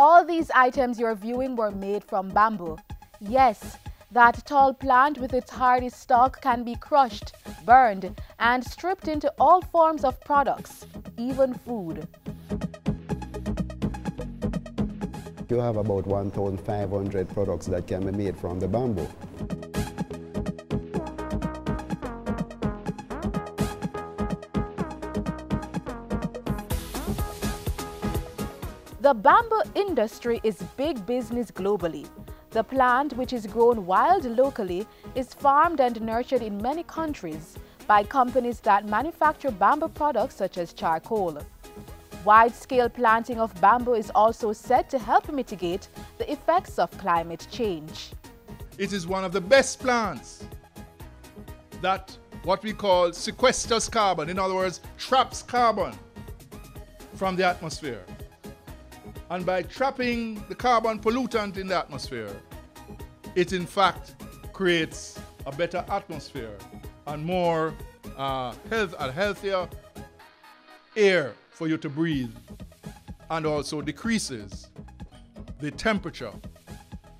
All these items you're viewing were made from bamboo. Yes, that tall plant with its hardy stalk can be crushed, burned, and stripped into all forms of products, even food. You have about 1,500 products that can be made from the bamboo. The bamboo industry is big business globally. The plant, which is grown wild locally, is farmed and nurtured in many countries by companies that manufacture bamboo products such as charcoal. Wide-scale planting of bamboo is also said to help mitigate the effects of climate change. It is one of the best plants that what we call sequesters carbon, in other words, traps carbon from the atmosphere. And by trapping the carbon pollutant in the atmosphere, it in fact creates a better atmosphere and more healthier air for you to breathe, and also decreases the temperature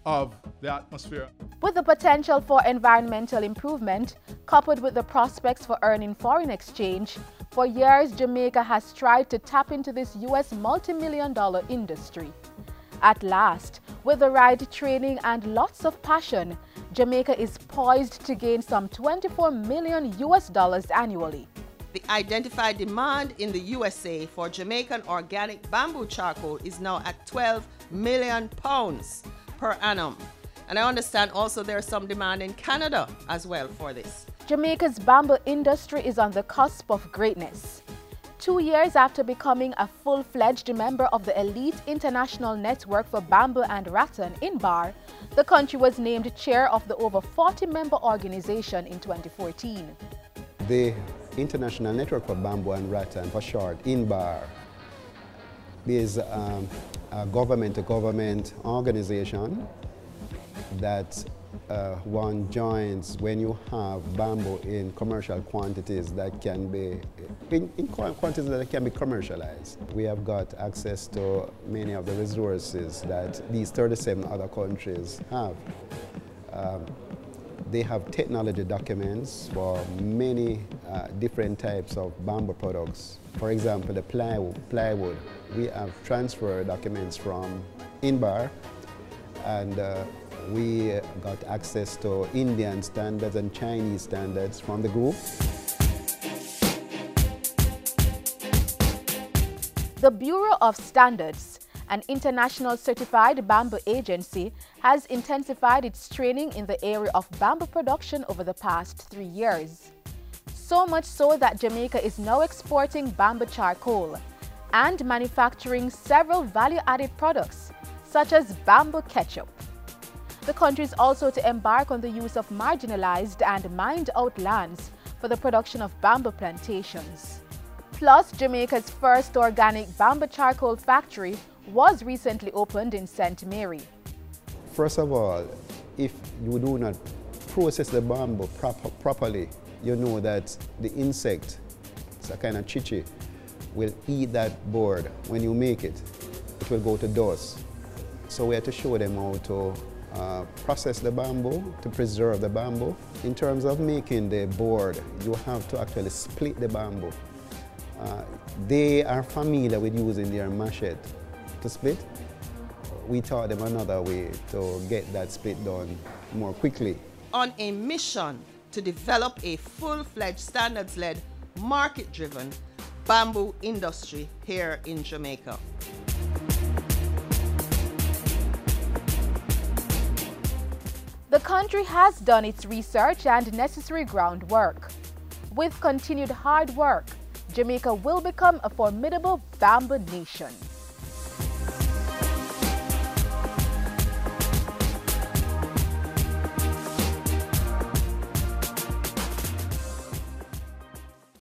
of the atmosphere. With the potential for environmental improvement, coupled with the prospects for earning foreign exchange, for years Jamaica has tried to tap into this US multi-million-dollar industry. At last, with the right training and lots of passion, Jamaica is poised to gain some $24 million annually. The identified demand in the USA for Jamaican organic bamboo charcoal is now at 12 million pounds per annum. And I understand also there's some demand in Canada as well for this. Jamaica's bamboo industry is on the cusp of greatness. 2 years after becoming a full-fledged member of the elite international network for bamboo and rattan in BAR, the country was named chair of the over 40-member organization in 2014. The International Network for Bamboo and Rattan, for short, INBAR, is a government-to-government organization that one joins when you have bamboo in commercial quantities that can be, in quantities that can be commercialized. We have got access to many of the resources that these 37 other countries have. They have technology documents for many different types of bamboo products. For example, the plywood. We have transfer documents from INBAR, and we got access to Indian standards and Chinese standards from the group. The Bureau of Standards, an international certified bamboo agency, has intensified its training in the area of bamboo production over the past 3 years. So much so that Jamaica is now exporting bamboo charcoal and manufacturing several value-added products, such as bamboo ketchup. The country is also to embark on the use of marginalized and mined-out lands for the production of bamboo plantations. Plus, Jamaica's first organic bamboo charcoal factory was recently opened in St. Mary. First of all, if you do not process the bamboo properly, you know that the insect, it's a kind of chichi, will eat that board. When you make it, it will go to dust. So we have to show them how to process the bamboo, to preserve the bamboo. In terms of making the board, you have to actually split the bamboo. They are familiar with using their machete to split. We taught them another way to get that split done more quickly. On a mission to develop a full-fledged standards-led, market-driven bamboo industry here in Jamaica. The country has done its research and necessary groundwork. With continued hard work, Jamaica will become a formidable bamboo nation.